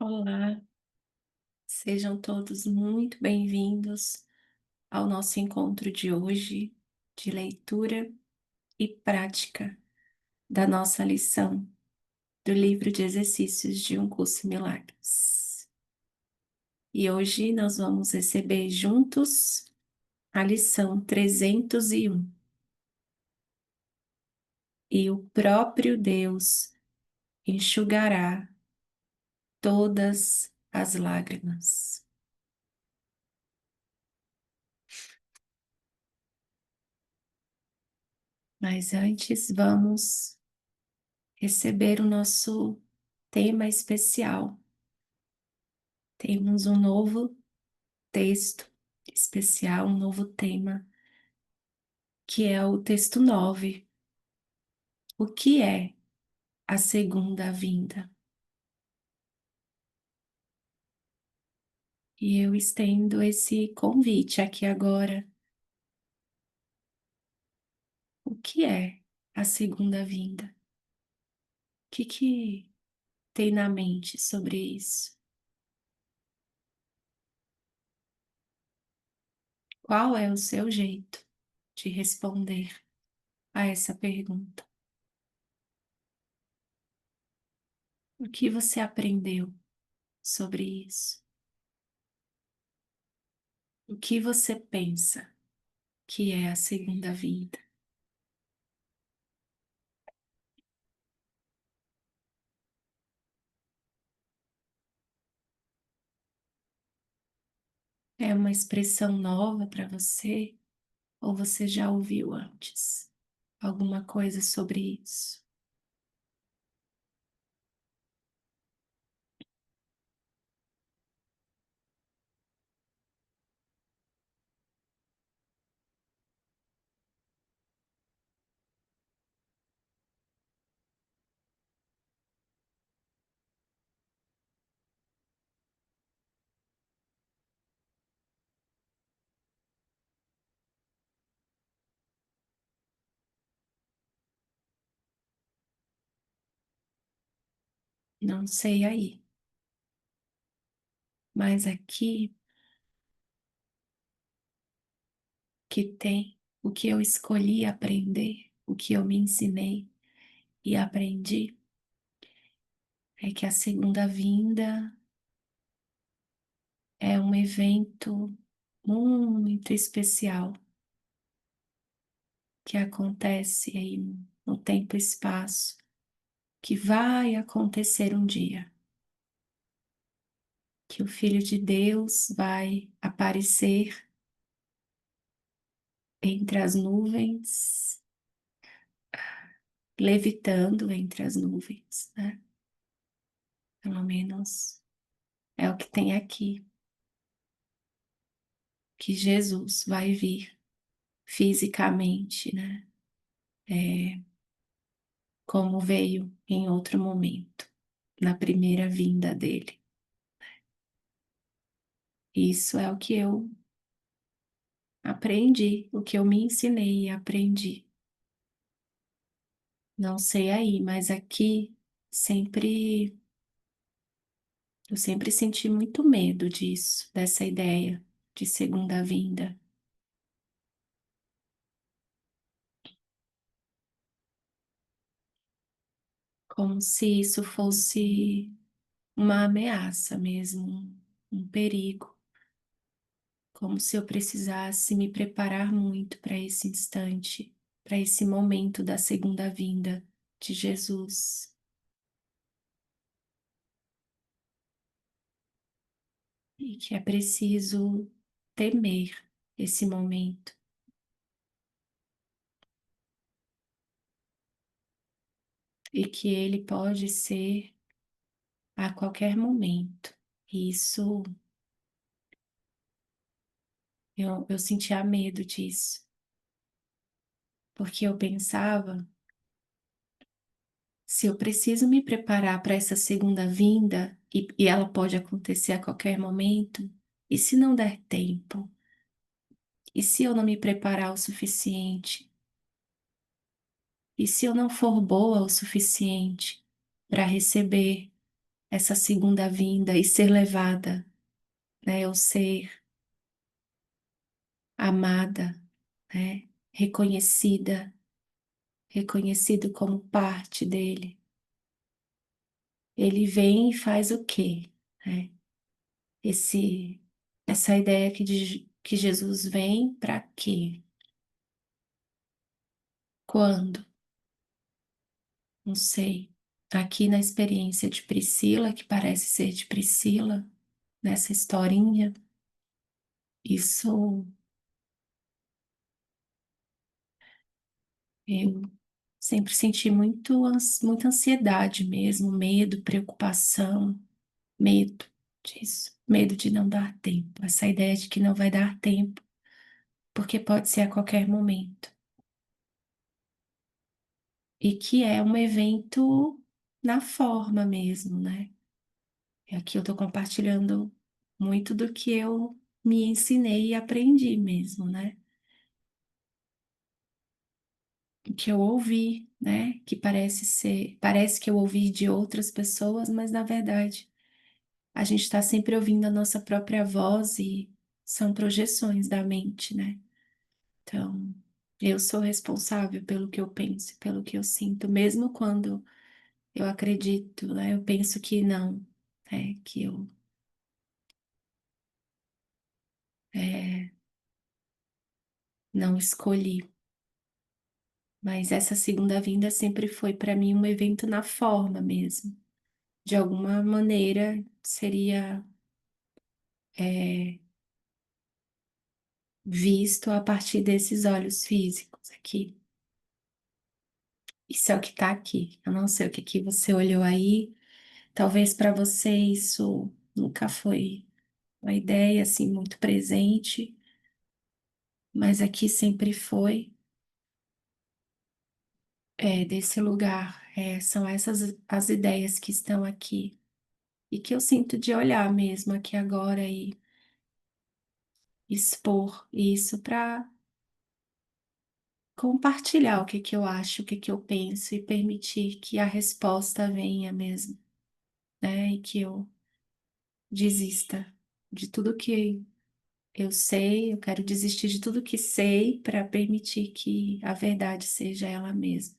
Olá, sejam todos muito bem-vindos ao nosso encontro de hoje de leitura e prática da nossa lição do livro de exercícios de Um Curso em Milagres. E hoje nós vamos receber juntos a lição 301. E o próprio Deus enxugará todas as lágrimas. Mas antes vamos receber o nosso tema especial. Temos um novo texto especial, um novo tema, que é o texto 9. O que é a segunda vinda? E eu estendo esse convite aqui agora. O que é a segunda vinda? O que tem na mente sobre isso? Qual é o seu jeito de responder a essa pergunta? O que você aprendeu sobre isso? O que você pensa que é a segunda vinda? É uma expressão nova para você ou você já ouviu antes alguma coisa sobre isso? Não sei aí, mas aqui que tem o que eu escolhi aprender, o que eu me ensinei e aprendi, é que a segunda vinda é um evento muito especial que acontece aí no tempo e espaço, que vai acontecer um dia, que o Filho de Deus vai aparecer entre as nuvens, levitando entre as nuvens, né? Pelo menos é o que tem aqui, que Jesus vai vir fisicamente, né? É, como veio em outro momento, na primeira vinda dele. Isso é o que eu aprendi, o que eu me ensinei e aprendi. Não sei aí, mas aqui sempre eu sempre senti muito medo disso, dessa ideia de segunda vinda. Como se isso fosse uma ameaça mesmo, um perigo, como se eu precisasse me preparar muito para esse instante, para esse momento da segunda vinda de Jesus, e que é preciso temer esse momento, e que ele pode ser a qualquer momento. E isso eu sentia medo disso, porque eu pensava, se eu preciso me preparar para essa segunda vinda, e ela pode acontecer a qualquer momento, e se não der tempo? E se eu não me preparar o suficiente? E se eu não for boa o suficiente para receber essa segunda vinda e ser levada, né, ou ser amada, né, reconhecida, reconhecido como parte dele. Ele vem e faz o quê? Né? Esse, essa ideia que Jesus vem para quê? Quando? Não sei. Aqui na experiência de Priscila, que parece ser de Priscila, nessa historinha, isso eu sempre senti muita ansiedade mesmo, medo, preocupação, medo disso, medo de não dar tempo, essa ideia de que não vai dar tempo, porque pode ser a qualquer momento. E que é um evento na forma mesmo, né? E aqui eu estou compartilhando muito do que eu me ensinei e aprendi mesmo, né? Que eu ouvi, né? Que parece que eu ouvi de outras pessoas, mas na verdade a gente está sempre ouvindo a nossa própria voz e são projeções da mente, né? Então, eu sou responsável pelo que eu penso, e pelo que eu sinto, mesmo quando eu acredito, né? Eu penso que não, que eu é, não escolhi. Mas essa segunda vinda sempre foi para mim um evento na forma mesmo. De alguma maneira seria é, visto a partir desses olhos físicos aqui. Isso é o que está aqui. Eu não sei o que que você olhou aí. Talvez para você isso nunca foi uma ideia assim muito presente, mas aqui sempre foi desse lugar. São essas as ideias que estão aqui e que eu sinto de olhar mesmo aqui agora e expor isso para compartilhar o que que eu acho, o que que eu penso e permitir que a resposta venha mesmo, né? E que eu desista de tudo que eu sei, eu quero desistir de tudo que sei para permitir que a verdade seja ela mesma,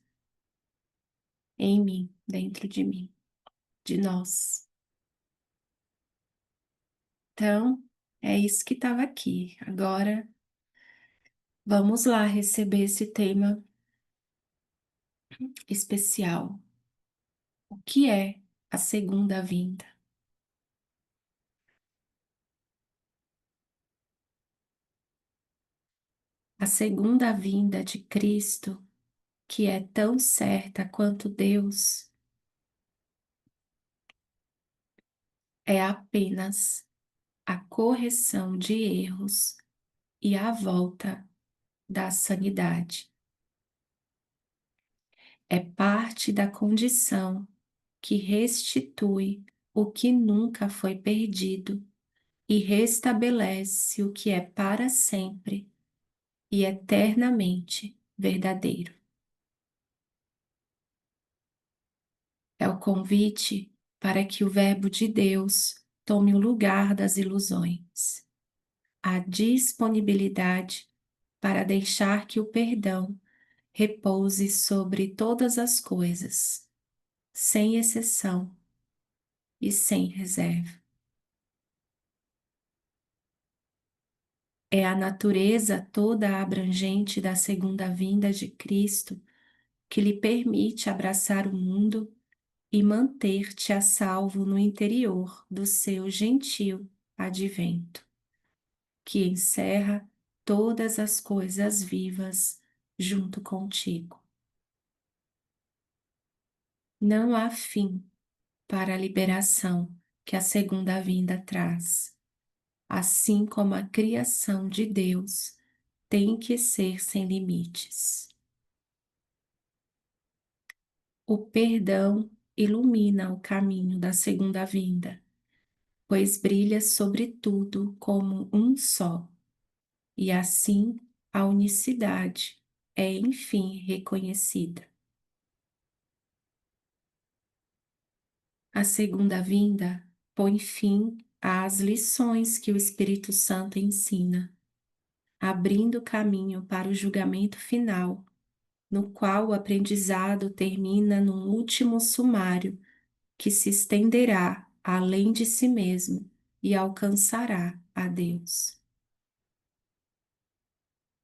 em mim, dentro de mim, de nós. Então, é isso que estava aqui. Agora, vamos lá receber esse tema especial. O que é a segunda vinda? A segunda vinda de Cristo, que é tão certa quanto Deus, é apenas a correção de erros e a volta da sanidade. É parte da condição que restitui o que nunca foi perdido e restabelece o que é para sempre e eternamente verdadeiro. É o convite para que o Verbo de Deus tome o lugar das ilusões, a disponibilidade para deixar que o perdão repouse sobre todas as coisas, sem exceção e sem reserva. É a natureza toda abrangente da segunda vinda de Cristo que lhe permite abraçar o mundo e manter-te a salvo no interior do seu gentil advento, que encerra todas as coisas vivas junto contigo. Não há fim para a liberação que a segunda vinda traz, assim como a criação de Deus tem que ser sem limites. O perdão ilumina o caminho da segunda vinda, pois brilha sobre tudo como um só, e assim a unicidade é enfim reconhecida. A segunda vinda põe fim às lições que o Espírito Santo ensina, abrindo caminho para o julgamento final, no qual o aprendizado termina num último sumário que se estenderá além de si mesmo e alcançará a Deus.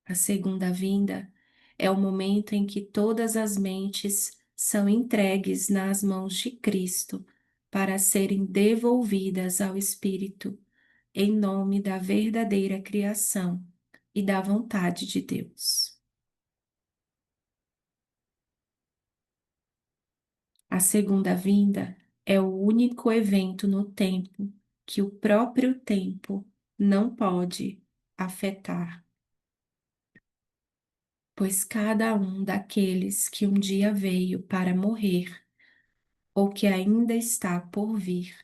A segunda vinda é o momento em que todas as mentes são entregues nas mãos de Cristo para serem devolvidas ao Espírito em nome da verdadeira criação e da vontade de Deus. A segunda vinda é o único evento no tempo que o próprio tempo não pode afetar, pois cada um daqueles que um dia veio para morrer, ou que ainda está por vir,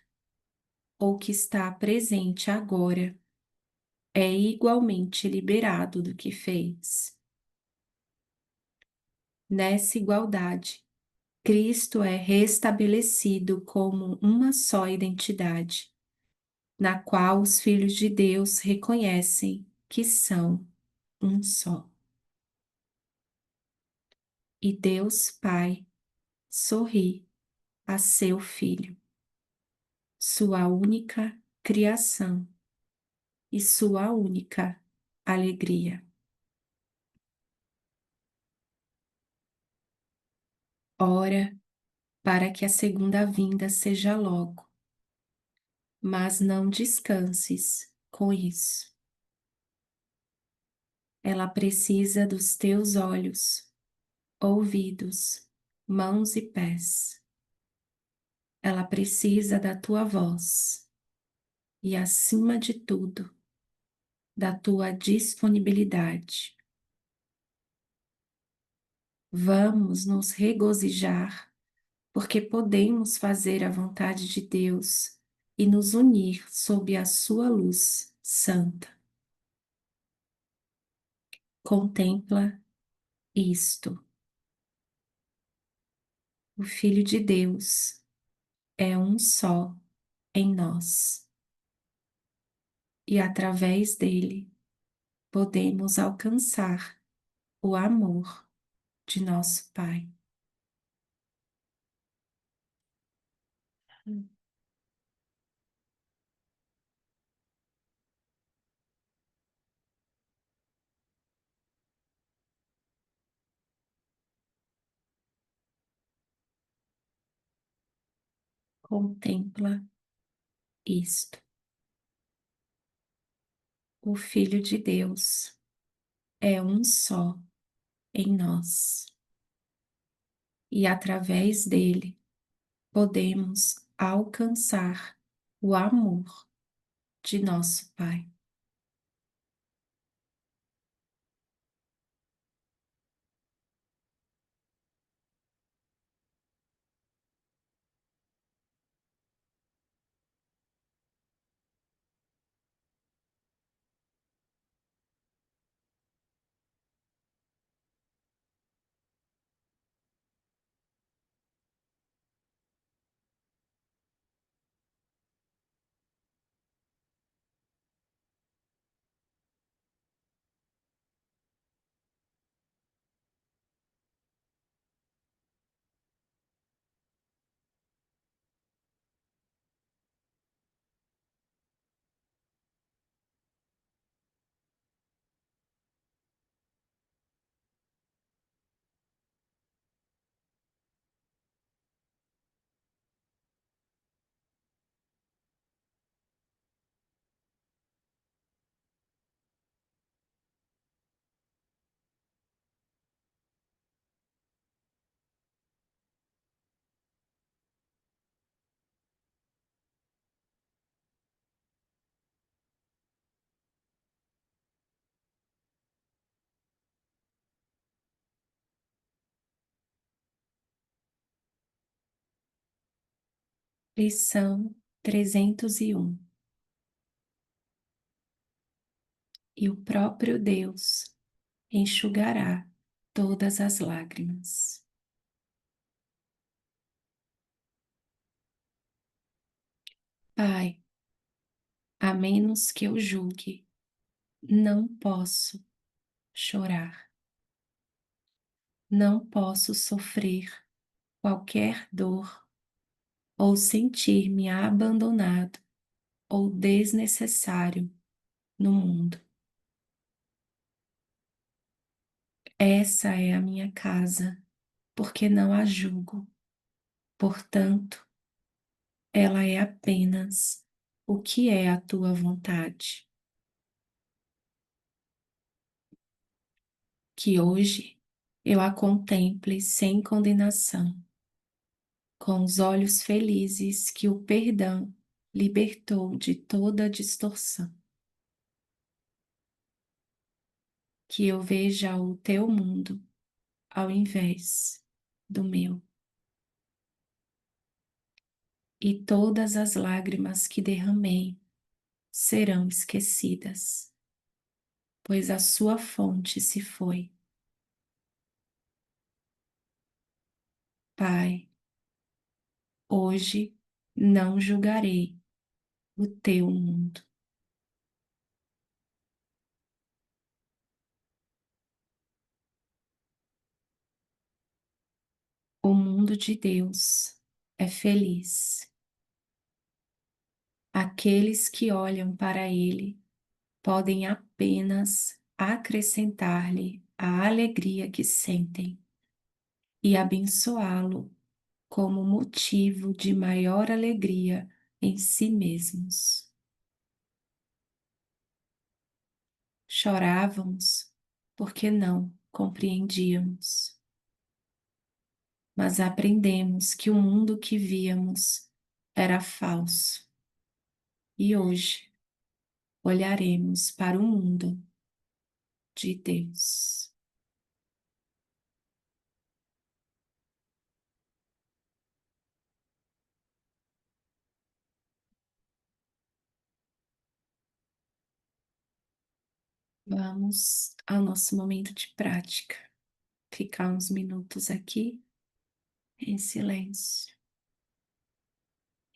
ou que está presente agora, é igualmente liberado do que fez. Nessa igualdade, Cristo é restabelecido como uma só identidade, na qual os filhos de Deus reconhecem que são um só. E Deus Pai sorri a seu Filho, sua única criação e sua única alegria. Ora, para que a segunda vinda seja logo, mas não descanses com isso. Ela precisa dos teus olhos, ouvidos, mãos e pés. Ela precisa da tua voz e, acima de tudo, da tua disponibilidade. Vamos nos regozijar, porque podemos fazer a vontade de Deus e nos unir sob a sua luz santa. Contempla isto. O Filho de Deus é um só em nós, e através dele podemos alcançar o amor de nosso Pai. Contempla isto. O Filho de Deus é um só em nós, e através dele podemos alcançar o amor de nosso Pai. Lição 301. E o próprio Deus enxugará todas as lágrimas. Pai, a menos que eu julgue, não posso chorar, não posso sofrer qualquer dor ou sentir-me abandonado ou desnecessário no mundo. Essa é a minha casa, porque não a julgo. Portanto, ela é apenas o que é a tua vontade. Que hoje eu a contemple sem condenação, com os olhos felizes que o perdão libertou de toda distorção. Que eu veja o teu mundo ao invés do meu. E todas as lágrimas que derramei serão esquecidas, pois a sua fonte se foi. Pai, hoje não julgarei o teu mundo. O mundo de Deus é feliz. Aqueles que olham para ele podem apenas acrescentar-lhe a alegria que sentem e abençoá-lo como motivo de maior alegria em si mesmos. Chorávamos porque não compreendíamos, mas aprendemos que o mundo que víamos era falso e hoje olharemos para o mundo de Deus. Vamos ao nosso momento de prática. Ficar uns minutos aqui em silêncio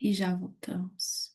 e já voltamos.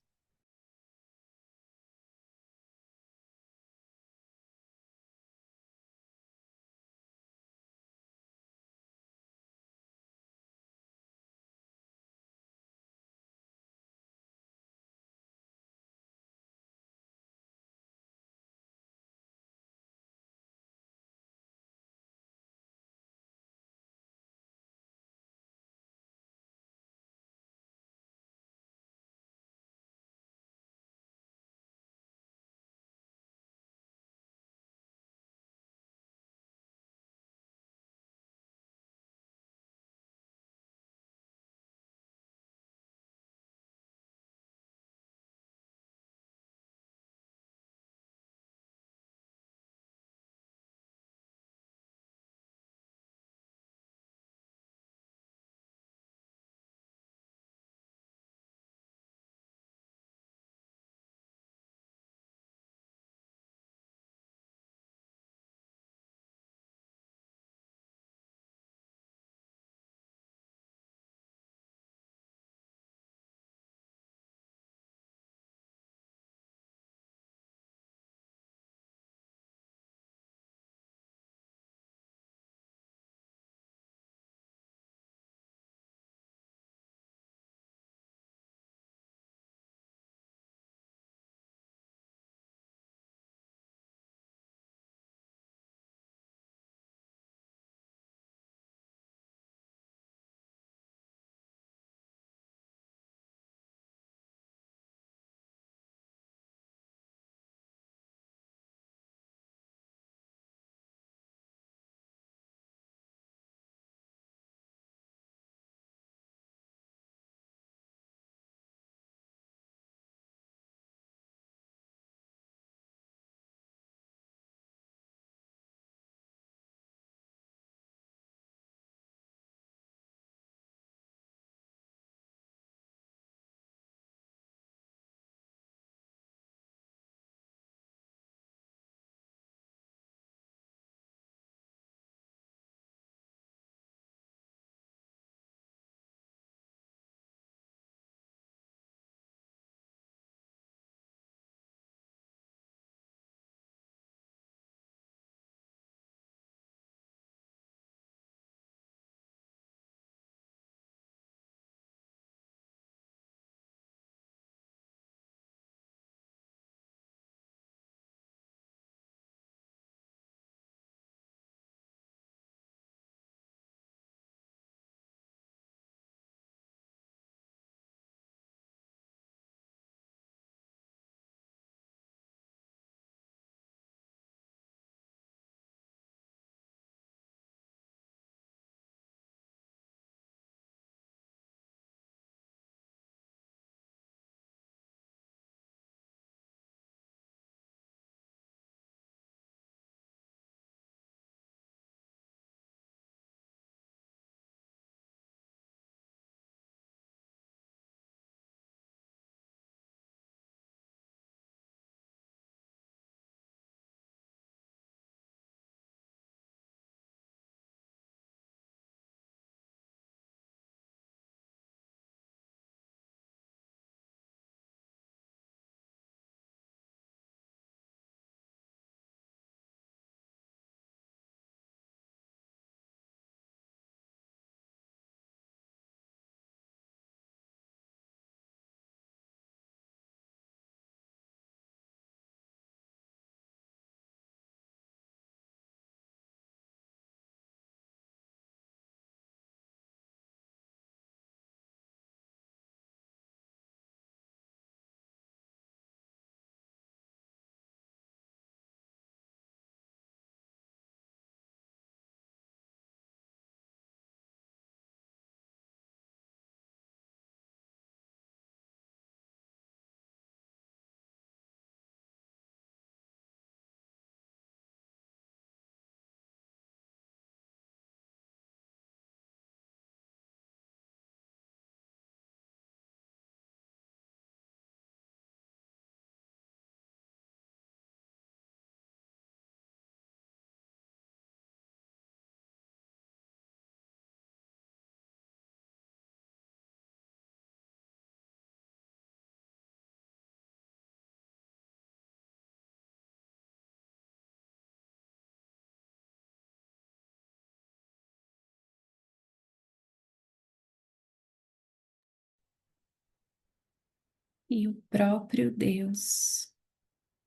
e o próprio Deus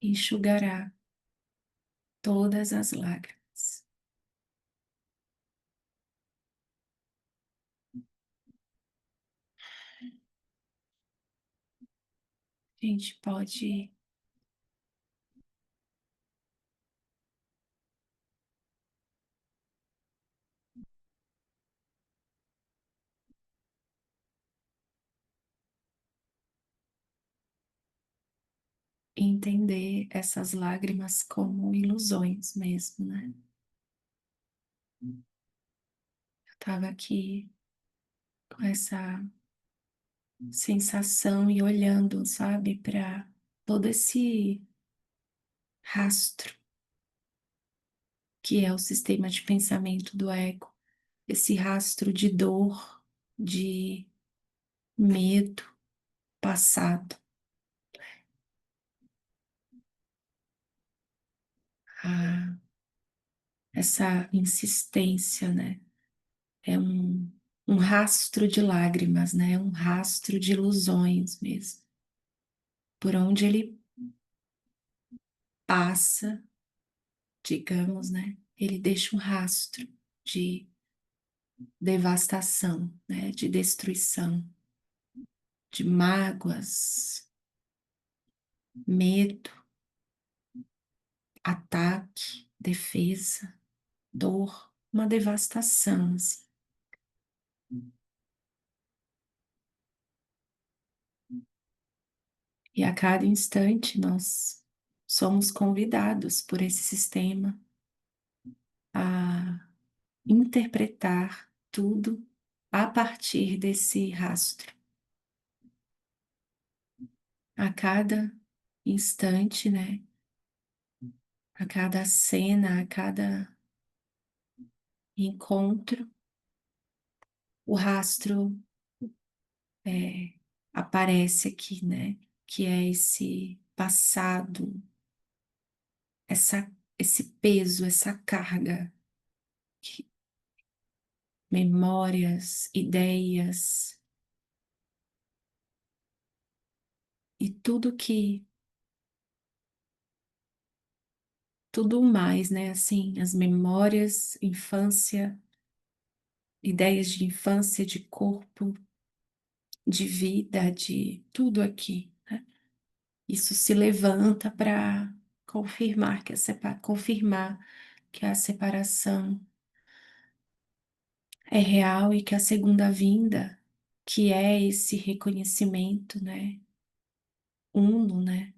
enxugará todas as lágrimas. A gente pode entender essas lágrimas como ilusões mesmo, né? Eu estava aqui com essa sensação e olhando, sabe, para todo esse rastro que é o sistema de pensamento do ego, esse rastro de dor, de medo passado, a- essa insistência, né? É um rastro de lágrimas, né? Um rastro de ilusões mesmo. Por onde ele passa, digamos, né? Ele deixa um rastro de devastação, né? De destruição, de mágoas, medo, ataque, defesa, dor, uma devastação, assim. E a cada instante nós somos convidados por esse sistema a interpretar tudo a partir desse rastro. A cada instante, né? A cada cena, a cada encontro, o rastro aparece aqui, né? Que é esse passado, esse peso, essa carga, memórias, ideias e tudo mais, né? Assim, as memórias, infância, ideias de infância, de corpo, de vida, de tudo aqui, né? Isso se levanta para confirmar que a separação é real e que a segunda vinda, que é esse reconhecimento, né, uno, né,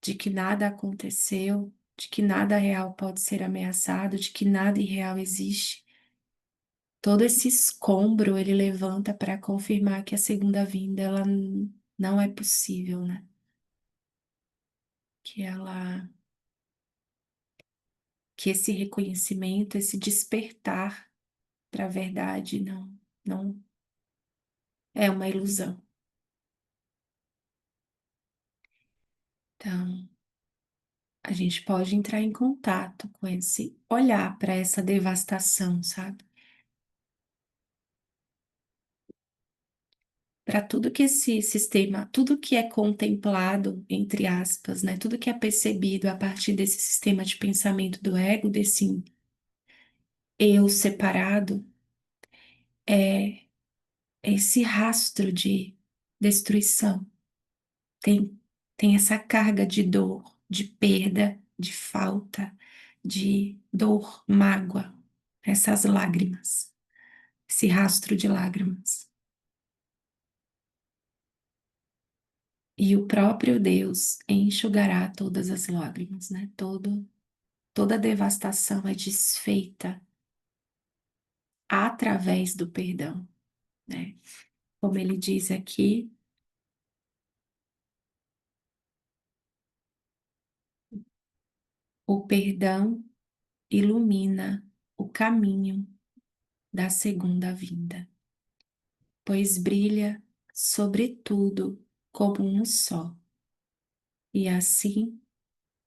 de que nada aconteceu, de que nada real pode ser ameaçado, de que nada irreal existe. Todo esse escombro ele levanta para confirmar que a segunda vinda ela não é possível, né? Que ela, que esse reconhecimento, esse despertar para a verdade não é uma ilusão. Então, a gente pode entrar em contato com esse olhar para essa devastação, sabe? Para tudo que esse sistema, tudo que é contemplado, entre aspas, né? Tudo que é percebido a partir desse sistema de pensamento do ego, desse eu separado, é esse rastro de destruição. Tem, tem essa carga de dor, de perda, de falta, de dor, mágoa, essas lágrimas, esse rastro de lágrimas. E o próprio Deus enxugará todas as lágrimas, né? Toda devastação é desfeita através do perdão, né? Como ele diz aqui, o perdão ilumina o caminho da segunda vinda, pois brilha sobre tudo como um só, e assim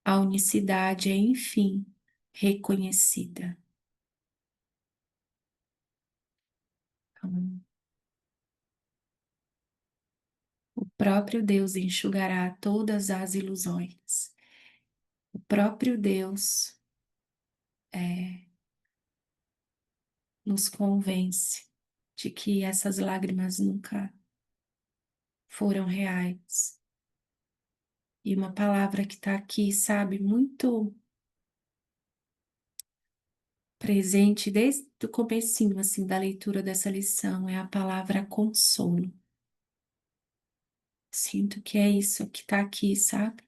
a unicidade é enfim reconhecida. Então, próprio Deus enxugará todas as ilusões. O próprio Deus é, nos convence de que essas lágrimas nunca foram reais. E uma palavra que está aqui, sabe, muito presente desde o comecinho, assim, da leitura dessa lição, é a palavra consolo. Sinto que é isso que está aqui, sabe?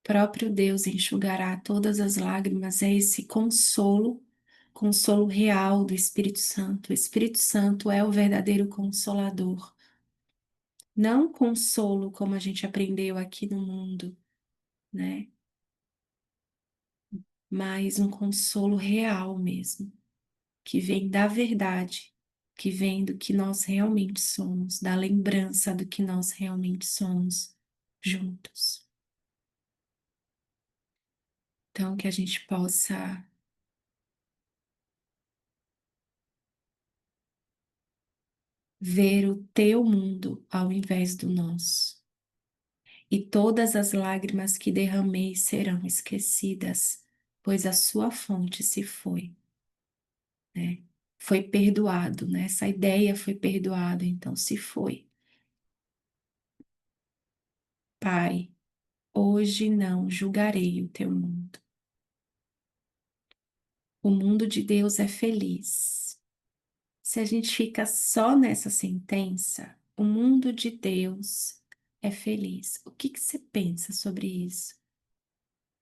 Próprio Deus enxugará todas as lágrimas, é esse consolo, consolo real do Espírito Santo. O Espírito Santo é o verdadeiro consolador. Não consolo como a gente aprendeu aqui no mundo, né? Mas um consolo real mesmo, que vem da verdade, que vem do que nós realmente somos, da lembrança do que nós realmente somos juntos. Então, que a gente possa ver o teu mundo ao invés do nosso. E todas as lágrimas que derramei serão esquecidas, pois a sua fonte se foi, né? Foi perdoado, né? Essa ideia foi perdoada, então se foi. Pai, hoje não julgarei o teu mundo. O mundo de Deus é feliz. Se a gente fica só nessa sentença, o mundo de Deus é feliz. O que que você pensa sobre isso?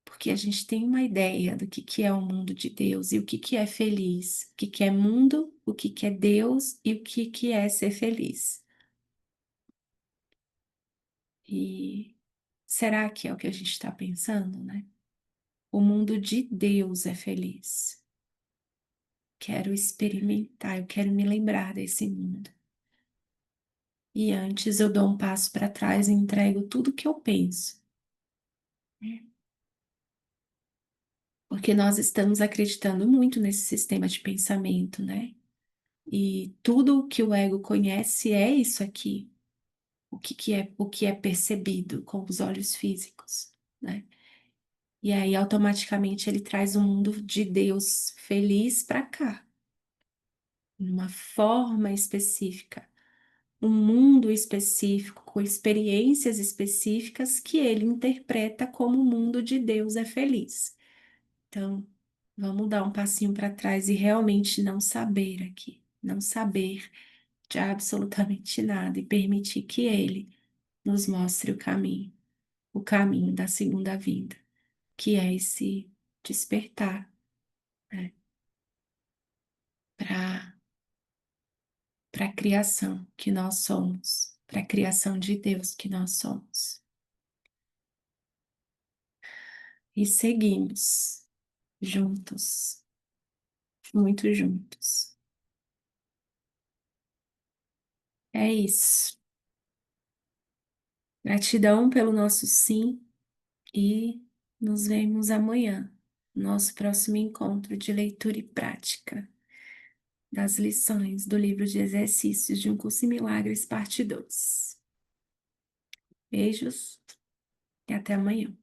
Porque a gente tem uma ideia do que é o mundo de Deus e o que é feliz, o que é mundo, o que é Deus e o que é ser feliz. E será que é o que a gente está pensando, né? O mundo de Deus é feliz. Quero experimentar, eu quero me lembrar desse mundo. E antes eu dou um passo para trás e entrego tudo que eu penso, né? Porque nós estamos acreditando muito nesse sistema de pensamento, né? E tudo o que o ego conhece é isso aqui, o que é percebido com os olhos físicos, né? E aí automaticamente ele traz um mundo de Deus feliz para cá, uma forma específica, um mundo específico, com experiências específicas que ele interpreta como o mundo de Deus é feliz. Então, vamos dar um passinho para trás e realmente não saber aqui, não saber de absolutamente nada e permitir que ele nos mostre o caminho da segunda vinda, que é esse despertar, né, para a criação que nós somos, para a criação de Deus que nós somos. E seguimos juntos, muito juntos. É isso. Gratidão pelo nosso sim e nos vemos amanhã, no nosso próximo encontro de leitura e prática das lições do livro de exercícios de Um Curso em Milagres, parte 2. Beijos e até amanhã.